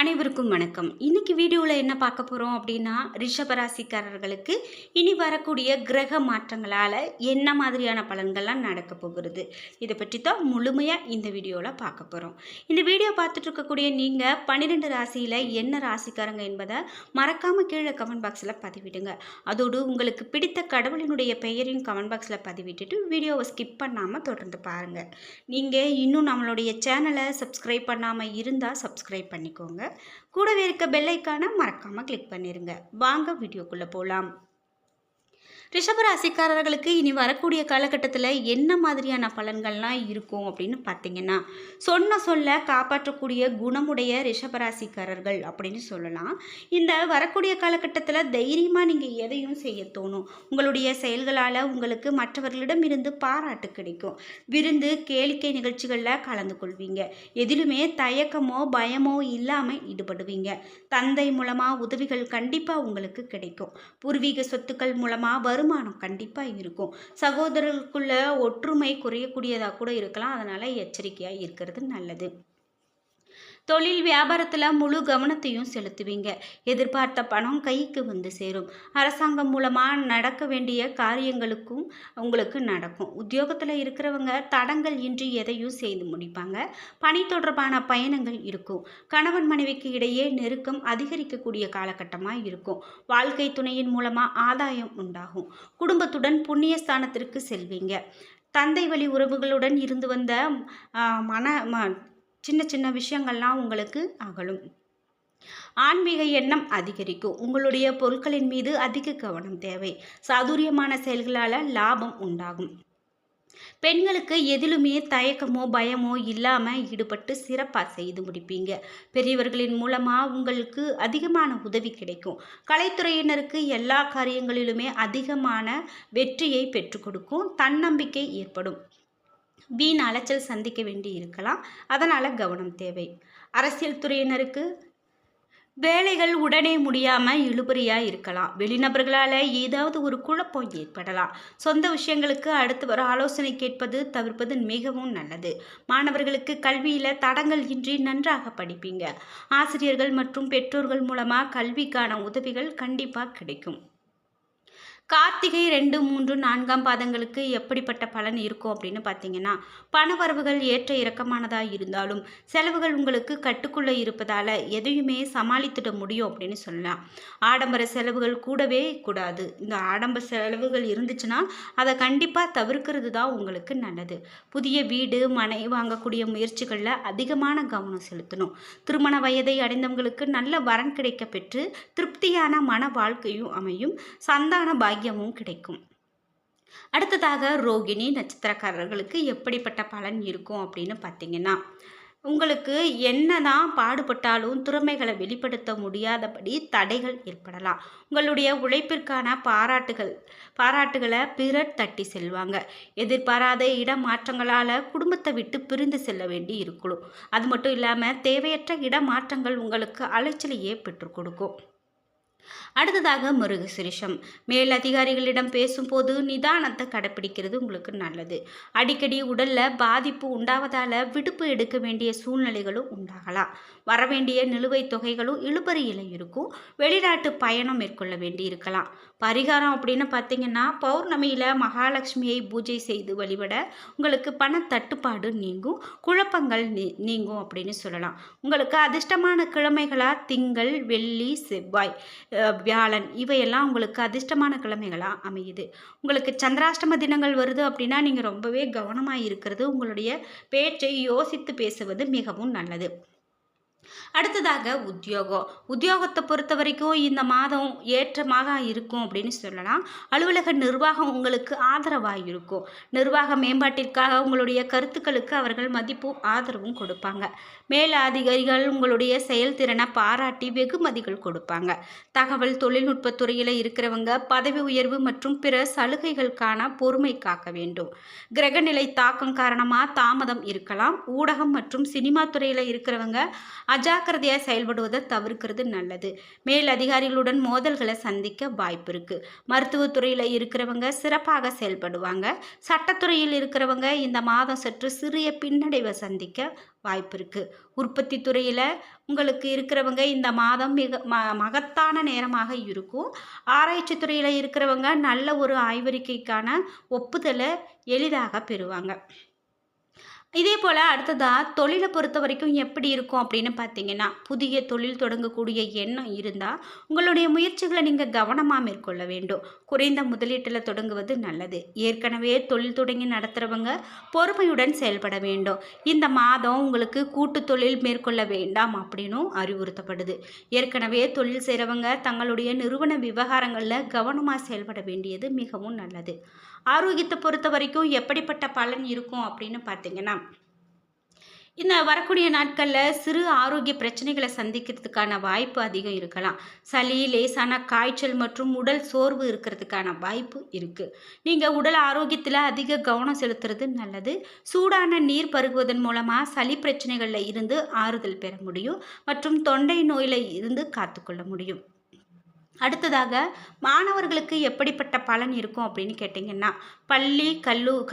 அனைவருக்கும் வணக்கம். இன்னைக்கு வீடியோவில் என்ன பார்க்க போகிறோம் அப்படின்னா, ரிஷபராசிக்காரர்களுக்கு இனி வரக்கூடிய கிரக மாற்றங்களால் என்ன மாதிரியான பலன்கள்லாம் நடக்க போகிறது, இதை பற்றி தான் முழுமையாக இந்த வீடியோவில் பார்க்க போகிறோம். இந்த வீடியோ பார்த்துட்டு இருக்கக்கூடிய நீங்கள் 12 ராசியில் என்ன ராசிக்காரங்க என்பதை மறக்காமல் கீழே கமெண்ட் பாக்ஸில் பதிவிடுங்க. அதோடு உங்களுக்கு பிடித்த கடவுளினுடைய பெயரையும் கமெண்ட் பாக்ஸில் பதிவிட்டுட்டு வீடியோவை ஸ்கிப் பண்ணாமல் தொடர்ந்து பாருங்கள். நீங்கள் இன்னும் நம்மளுடைய சேனலை சப்ஸ்கிரைப் பண்ணாமல் இருந்தால் சப்ஸ்கிரைப் பண்ணிக்கோங்க. கூடவே இருக்க பெல் ஐகானை மறக்காம கிளிக் பண்ணிருங்க. வாங்க வீடியோக்குள்ள போலாம். ரிஷபராசிக்காரர்களுக்கு இனி வரக்கூடிய காலகட்டத்தில் என்ன மாதிரியான பலன்கள்லாம் இருக்கும் அப்படின்னு பார்த்தீங்கன்னா, சொன்ன சொல்ல காப்பாற்றக்கூடிய குணமுடைய ரிஷபராசிக்காரர்கள் அப்படின்னு சொல்லலாம். இந்த வரக்கூடிய காலகட்டத்தில் தைரியமாக நீங்கள் எதையும் செய்ய தோணும். உங்களுடைய செயல்களால் உங்களுக்கு மற்றவர்களிடம் இருந்து பாராட்டு கிடைக்கும். விருந்து கேளிக்கை நிகழ்ச்சிகளில் கலந்து கொள்வீங்க. எதிலுமே தயக்கமோ பயமோ இல்லாமல் ஈடுபடுவீங்க. தந்தை மூலமாக உதவிகள் கண்டிப்பாக உங்களுக்கு கிடைக்கும். பூர்வீக சொத்துக்கள் மூலமாக வருமானம் கண்டிப்பாக இருக்கும். சகோதரர்களுக்குள்ள ஒற்றுமை குறையக்கூடியதாக கூட இருக்கலாம். அதனால் எச்சரிக்கையாக இருக்கிறது நல்லது. தொழில் வியாபாரத்தில் முழு கவனத்தையும் செலுத்துவீங்க. எதிர்பார்த்த பணம் கைக்கு வந்து சேரும். அரசாங்கம் மூலமாக நடக்க வேண்டிய காரியங்களுக்கும் உங்களுக்கு நடக்கும். உத்தியோகத்தில் இருக்கிறவங்க தடங்கள் இன்றி எதையும் செய்து முடிப்பாங்க. பணி தொடர்பான பயணங்கள் இருக்கும். கணவன் மனைவிக்கு இடையே நெருக்கம் அதிகரிக்கக்கூடிய காலகட்டமாக இருக்கும். வாழ்க்கை துணையின் மூலமாக ஆதாயம் உண்டாகும். குடும்பத்துடன் புண்ணிய ஸ்தானத்திற்கு செல்வீங்க. தந்தை வழி உறவுகளுடன் இருந்து வந்த சின்ன சின்ன விஷயங்கள்லாம் உங்களுக்கு அகலும். ஆன்மீக எண்ணம் அதிகரிக்கும். உங்களுடைய பொருட்களின் மீது அதிக கவனம் தேவை. சாதுரியமான செயல்களால் லாபம் உண்டாகும். பெண்களுக்கு எதிலுமே தயக்கமோ பயமோ இல்லாமல் ஈடுபட்டு சிறப்பாக செய்து முடிப்பீங்க. பெரியவர்களின் மூலமாக உங்களுக்கு அதிகமான உதவி கிடைக்கும். கலைத்துறையினருக்கு எல்லா காரியங்களிலுமே அதிகமான வெற்றியை பெற்றுக் கொடுக்கும். தன்னம்பிக்கை ஏற்படும். வீண் அலைச்சல் சந்திக்க வேண்டி இருக்கலாம். அதனால் கவனம் தேவை. அரசியல் துறையினருக்கு வேலைகள் உடனே முடியாமல் இழுபறியாக இருக்கலாம். வெளிநபர்களால் ஏதாவது ஒரு குழப்பம் ஏற்படலாம். சொந்த விஷயங்களுக்கு அடுத்து வர ஆலோசனை கேட்பது தவிர்ப்பது மிகவும் நல்லது. மாணவர்களுக்கு கல்வியில் தடங்கள் இன்றி நன்றாக படிப்பீங்க. ஆசிரியர்கள் மற்றும் பெற்றோர்கள் மூலமாக கல்விக்கான உதவிகள் கண்டிப்பாக கிடைக்கும். கார்த்திகை 2, 3, 4 பாதங்களுக்கு எப்படிப்பட்ட பலன் இருக்கும் அப்படின்னு பார்த்தீங்கன்னா, பணவரவுகள் ஏற்ற இறக்கமானதாக இருந்தாலும் செலவுகள் உங்களுக்கு கட்டுக்குள்ளே இருப்பதால் எதையுமே சமாளித்துட முடியும் அப்படின்னு சொல்லலாம். ஆடம்பர செலவுகள் கூடவே கூடாது. இந்த ஆடம்பர செலவுகள் இருந்துச்சுன்னா அதை கண்டிப்பாக தவிர்க்கிறது தான் உங்களுக்கு நல்லது. புதிய வீடு மனை வாங்கக்கூடிய முயற்சிகளில் அதிகமான கவனம் செலுத்தணும். திருமண வயதை அடைந்தவங்களுக்கு நல்ல வரன் கிடைக்க பெற்று திருப்தியான மன வாழ்க்கையும் அமையும். சந்தான பாக்கியமும் கிடைக்கும். அடுத்ததாக ரோகிணி நட்சத்திரக்காரர்களுக்கு எப்படிப்பட்ட பலன் இருக்கும் அப்படின்னு பார்த்தீங்கன்னா, உங்களுக்கு என்னதான் பாடுபட்டாலும் திறமைகளை வெளிப்படுத்த முடியாதபடி தடைகள் ஏற்படலாம். உங்களுடைய உழைப்பிற்கான பாராட்டுகளை பிறர் தட்டி செல்வாங்க. எதிர்பாராத இடமாற்றங்களால் குடும்பத்தை விட்டு பிரிந்து செல்ல வேண்டி இருக்கணும். அது மட்டும் இல்லாமல் தேவையற்ற இடமாற்றங்கள் உங்களுக்கு அலைச்சலையே பெற்றுக் கொடுக்கும். அடுத்ததாக மிருகசீரிஷம். மேல் அதிகாரிகளிடம் பேசும்போது நிதானத்தை கடைப்பிடிக்கிறது உங்களுக்கு நல்லது. அடிக்கடி உடலில் பாதிப்பு உண்டாவதால் விடுப்பு எடுக்க வேண்டிய சூழ்நிலைகளும் உண்டாகலாம். வரவேண்டிய நிலுவைத் தொகைகளும் இழுபறியில் இருக்கும். வெளிநாட்டு பயணம் மேற்கொள்ள வேண்டி இருக்கலாம். பரிகாரம் அப்படின்னு பார்த்தீங்கன்னா, பௌர்ணமியில் மகாலட்சுமியை பூஜை செய்து வழிபட உங்களுக்கு பண தட்டுப்பாடு நீங்கும். குழப்பங்கள் நீங்கும் அப்படின்னு சொல்லலாம். உங்களுக்கு அதிர்ஷ்டமான கிழமைகளாக திங்கள், வெள்ளி, செவ்வாய், வியாழன் இவையெல்லாம் உங்களுக்கு அதிர்ஷ்டமான கிழமைகளாக அமையுது. உங்களுக்கு சந்திராஷ்டம தினங்கள் வருது அப்படின்னா நீங்கள் ரொம்பவே கவனமாக இருக்கிறது, உங்களுடைய பேச்சை யோசித்து பேசுவது மிகவும் நல்லது. அடுத்ததாக உத்தியோகத்தை பொறுத்த வரைக்கும் இந்த மாதம் ஏற்றமாக இருக்கும் அப்படின்னு சொல்லலாம். அலுவலக நிர்வாகம் உங்களுக்கு ஆதரவாக இருக்கும். நிர்வாக மேம்பாட்டிற்காக உங்களுடைய கருத்துக்களுக்கு அவர்கள் மதிப்பும் ஆதரவும் கொடுப்பாங்க. மேல அதிகாரிகள் உங்களுடைய செயல்திறனை பாராட்டி வெகுமதிகள் கொடுப்பாங்க. தகவல் தொழில்நுட்பத்துறையில் இருக்கிறவங்க பதவி உயர்வு மற்றும் பிற சலுகைகளுக்கான பொறுமை காக்க வேண்டும். கிரகநிலை தாக்கம் காரணமாக தாமதம் இருக்கலாம். ஊடகம் மற்றும் சினிமா துறையில் இருக்கிறவங்க அஜாக்கிரதையாக செயல்படுவதை தவிர்க்கிறது நல்லது. மேல் அதிகாரிகளுடன் மோதல்களை சந்திக்க வாய்ப்பு இருக்கு. மருத்துவத்துறையில் இருக்கிறவங்க சிறப்பாக செயல்படுவாங்க. சட்டத்துறையில் இருக்கிறவங்க இந்த மாதம் சற்று சிறிய பின்னடைவை சந்திக்க வாய்ப்பு இருக்கு. உற்பத்தி துறையில் உங்களுக்கு இருக்கிறவங்க இந்த மாதம் மிக மகத்தான நேரமாக இருக்கும். ஆராய்ச்சி துறையில் இருக்கிறவங்க நல்ல ஒரு ஆய்வறிக்கைக்கான ஒப்புதலை எளிதாக பெறுவாங்க. இதே போல் அடுத்ததாக தொழிலை பொறுத்த வரைக்கும் எப்படி இருக்கும் அப்படின்னு பார்த்தீங்கன்னா, புதிய தொழில் தொடங்கக்கூடிய எண்ணம் இருந்தால் உங்களுடைய முயற்சிகளை நீங்கள் கவனமாக மேற்கொள்ள வேண்டும். குறைந்த முதலீட்டில் தொடங்குவது நல்லது. ஏற்கனவே தொழில் தொடங்கி நடத்துகிறவங்க பொறுமையுடன் செயல்பட வேண்டும். இந்த மாதம் உங்களுக்கு கூட்டு தொழில் மேற்கொள்ள வேண்டாம் அப்படின்னும் அறிவுறுத்தப்படுது. ஏற்கனவே தொழில் செய்கிறவங்க தங்களுடைய நிறுவன விவகாரங்களில் கவனமாக செயல்பட வேண்டியது மிகவும் நல்லது. ஆரோக்கியத்தை பொறுத்த வரைக்கும் எப்படிப்பட்ட பலன் இருக்கும் அப்படின்னு பார்த்தீங்கன்னா, இந்த வரக்கூடிய நாட்களில் சிறு ஆரோக்கிய பிரச்சனைகளை சந்திக்கிறதுக்கான வாய்ப்பு அதிகம் இருக்கலாம். சளி, லேசான காய்ச்சல் மற்றும் உடல் சோர்வு இருக்கிறதுக்கான வாய்ப்பு இருக்குது. நீங்கள் உடல் ஆரோக்கியத்தில் அதிக கவனம் செலுத்துறது நல்லது. சூடான நீர் பருகுவதன் மூலமாக சளி பிரச்சனைகளில் இருந்து ஆறுதல் பெற முடியும் மற்றும் தொண்டை நோயில் இருந்து காத்துக்கொள்ள முடியும். அடுத்ததாக மாணவர்களுக்கு எப்படிப்பட்ட பலன் இருக்கும் அப்படின்னு கேட்டிங்கன்னா, பள்ளி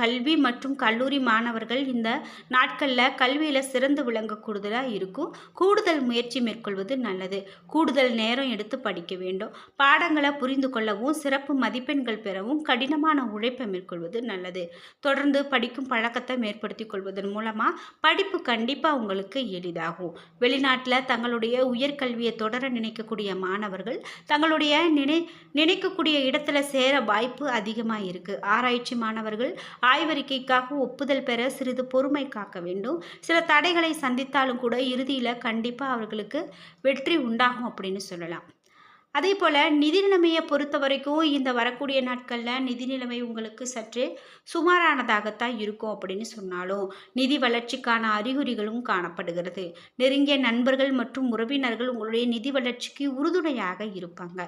கல்வி மற்றும் கல்லூரி மாணவர்கள் இந்த நாட்களில் கல்வியில் சிறந்து விளங்கக்கூடியதாக இருக்கும். கூடுதல் முயற்சி மேற்கொள்வது நல்லது. கூடுதல் நேரம் எடுத்து படிக்க வேண்டும். பாடங்களை புரிந்து கொள்ளவும் சிறப்பு மதிப்பெண்கள் பெறவும் கடினமான உழைப்பை மேற்கொள்வது நல்லது. தொடர்ந்து படிக்கும் பழக்கத்தை மேற்படுத்தி கொள்வதன் மூலமாக படிப்பு கண்டிப்பாக உங்களுக்கு எளிதாகும். வெளிநாட்டில் தங்களுடைய உயர்கல்வியை தொடர நினைக்கக்கூடிய மாணவர்கள் தங்களுடைய நினைக்கக்கூடிய இடத்துல சேர வாய்ப்பு அதிகமாக இருக்குது. ஆராய்ச்சி மாணவர்கள் ஆய்வறிக்கைக்காக ஒப்புதல் பெற சிறிது பொறுமை காக்க வேண்டும். சில தடைகளை சந்தித்தாலும் கூட இறுதியில் கண்டிப்பாக அவர்களுக்கு வெற்றி உண்டாகும் அப்படின்னு சொல்லலாம். அதே போல் நிதி நிலைமையை பொறுத்த வரைக்கும் இந்த வரக்கூடிய நாட்களில் நிதி நிலைமை உங்களுக்கு சற்று சுமாரானதாகத்தான் இருக்கும் அப்படின்னு சொன்னாலும் நிதி வளர்ச்சிக்கான அறிகுறிகளும் காணப்படுகிறது. நெருங்கிய நண்பர்கள் மற்றும் உறவினர்கள் உங்களுடைய நிதி வளர்ச்சிக்கு உறுதுணையாக இருப்பாங்க.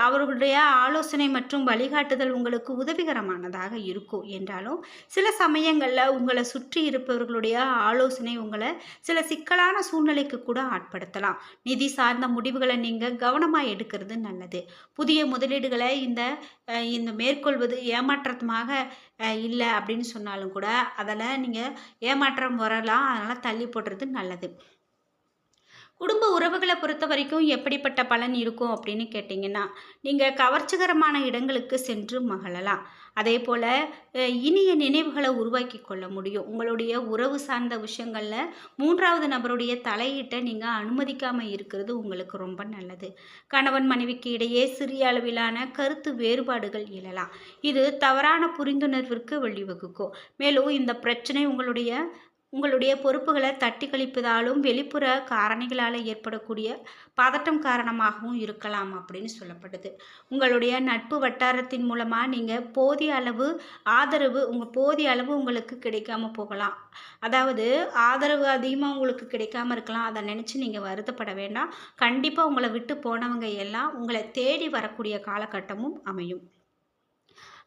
அவர்களுடைய ஆலோசனை மற்றும் வழிகாட்டுதல் உங்களுக்கு உதவிகரமானதாக இருக்கும் என்றாலும் சில சமயங்களில் உங்களை சுற்றி இருப்பவர்களுடைய ஆலோசனை உங்களை சில சிக்கலான சூழ்நிலைக்கு கூட ஆட்படுத்தலாம். நிதி சார்ந்த முடிவுகளை நீங்கள் கவனமாக எடுக்கிறது நல்லது. புதிய முதலீடுகளை இந்த மேற்கொள்வது ஏமாற்றமாக இல்லை அப்படின்னு சொன்னாலும் கூட அதில் நீங்கள் ஏமாற்றம் வரலாம். அதனால் தள்ளி போடுறது நல்லது. குடும்ப உறவுகளை பொறுத்த வரைக்கும் எப்படிப்பட்ட பலன் இருக்கும் அப்படின்னு கேட்டிங்கன்னா, நீங்கள் கவர்ச்சிகரமான இடங்களுக்கு சென்று மகிழலாம். அதே போல் இனிய நினைவுகளை உருவாக்கி கொள்ள முடியும். உங்களுடைய உறவு சார்ந்த விஷயங்களில் 3வது நபருடைய தலையீட்டை நீங்கள் அனுமதிக்காமல் இருக்கிறது உங்களுக்கு ரொம்ப நல்லது. கணவன் மனைவிக்கு இடையே சிறிய அளவிலான கருத்து வேறுபாடுகள் எழலாம். இது தவறான புரிந்துணர்விற்கு வழிவகுக்கும். மேலும் இந்த பிரச்சனை உங்களுடைய பொறுப்புகளை தட்டி கழிப்பதாலும் வெளிப்புற காரணிகளால் ஏற்படக்கூடிய பதட்டம் காரணமாகவும் இருக்கலாம் அப்படின்னு சொல்லப்படுது. உங்களுடைய நட்பு வட்டாரத்தின் மூலமாக நீங்கள் போதிய அளவு உங்களுக்கு கிடைக்காம போகலாம். அதாவது ஆதரவு அதிகமாக உங்களுக்கு கிடைக்காம இருக்கலாம். அதை நினச்சி நீங்கள் வருத்தப்பட வேண்டாம். கண்டிப்பாக உங்களை விட்டு போனவங்க எல்லாம் உங்களை தேடி வரக்கூடிய காலகட்டமும் அமையும்.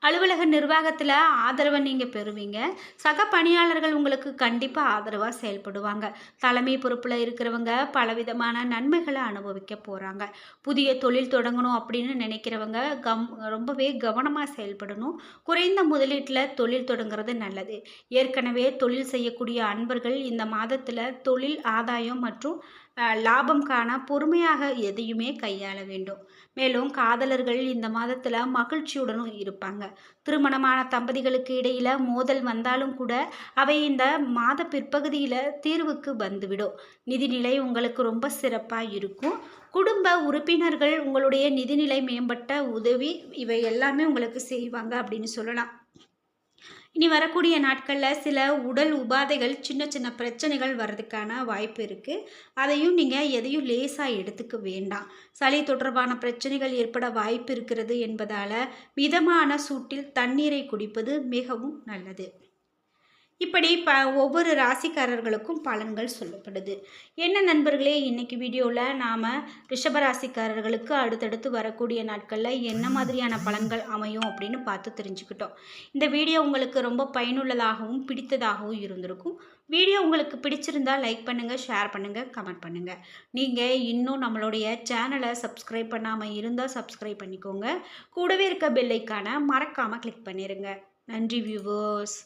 அலுவலக நிர்வாகத்தில் ஆதரவை நீங்கள் பெறுவீங்க. சக பணியாளர்கள் உங்களுக்கு கண்டிப்பாக ஆதரவாக செயல்படுவாங்க. தலைமை பொறுப்பில் இருக்கிறவங்க பலவிதமான நன்மைகளை அனுபவிக்க போகிறாங்க. புதிய தொழில் தொடங்கணும் அப்படின்னு நினைக்கிறவங்க ரொம்பவே கவனமாக செயல்படணும். குறைந்த முதலீட்டில் தொழில் தொடங்குறது நல்லது. ஏற்கனவே தொழில் செய்யக்கூடிய அன்பர்கள் இந்த மாதத்தில் தொழில் ஆதாயம் மற்றும் லாபம் காண பொறுமையாக எதையுமே கையாள வேண்டும். மேலும் காதலர்கள் இந்த மாதத்தில் மகிழ்ச்சியுடனும் இருப்பாங்க. திருமணமான தம்பதிகளுக்கு இடையில் மோதல் வந்தாலும் கூட அவை இந்த மாத பிற்பகுதியில் தீர்வுக்கு வந்துவிடும். நிதிநிலை உங்களுக்கு ரொம்ப சிறப்பாக இருக்கும். குடும்ப உறுப்பினர்கள் உங்களுடைய நிதிநிலை மேம்பட்ட உதவி இவை எல்லாமே உங்களுக்கு செய்வாங்க அப்படின்னு சொல்லலாம். இனி வரக்கூடிய நாட்களில் சில உடல் உபாதைகள் சின்ன சின்ன பிரச்சனைகள் வர்றதுக்கான வாய்ப்பு இருக்குது. அதையும் நீங்கள் எதையும் லேசாக எடுத்துக்க வேண்டாம். சளி தொடர்பான பிரச்சனைகள் ஏற்பட வாய்ப்பு இருக்கிறது என்பதால் மிதமான சூட்டில் தண்ணீரை குடிப்பது மிகவும் நல்லது. இப்படி ஒவ்வொரு ராசிக்காரர்களுக்கும் பலன்கள் சொல்லப்படுது. என்ன நண்பர்களே, இன்னைக்கு வீடியோவில் நாம் ரிஷபராசிக்காரர்களுக்கு அடுத்தடுத்து வரக்கூடிய நாட்களில் என்ன மாதிரியான பலன்கள் அமையும் அப்படின்னு பார்த்து தெரிஞ்சுக்கிட்டோம். இந்த வீடியோ உங்களுக்கு ரொம்ப பயனுள்ளதாகவும் பிடித்ததாகவும் இருந்திருக்கும். வீடியோ உங்களுக்கு பிடிச்சிருந்தா லைக் பண்ணுங்கள், ஷேர் பண்ணுங்கள், கமெண்ட் பண்ணுங்கள். நீங்கள் இன்னும் நம்மளுடைய சேனலை சப்ஸ்கிரைப் பண்ணாமல் இருந்தால் சப்ஸ்கிரைப் பண்ணிக்கோங்க. கூடவே இருக்க பெல் ஐக்கானை மறக்காமல் கிளிக் பண்ணிடுங்க. நன்றி வியூவர்ஸ்.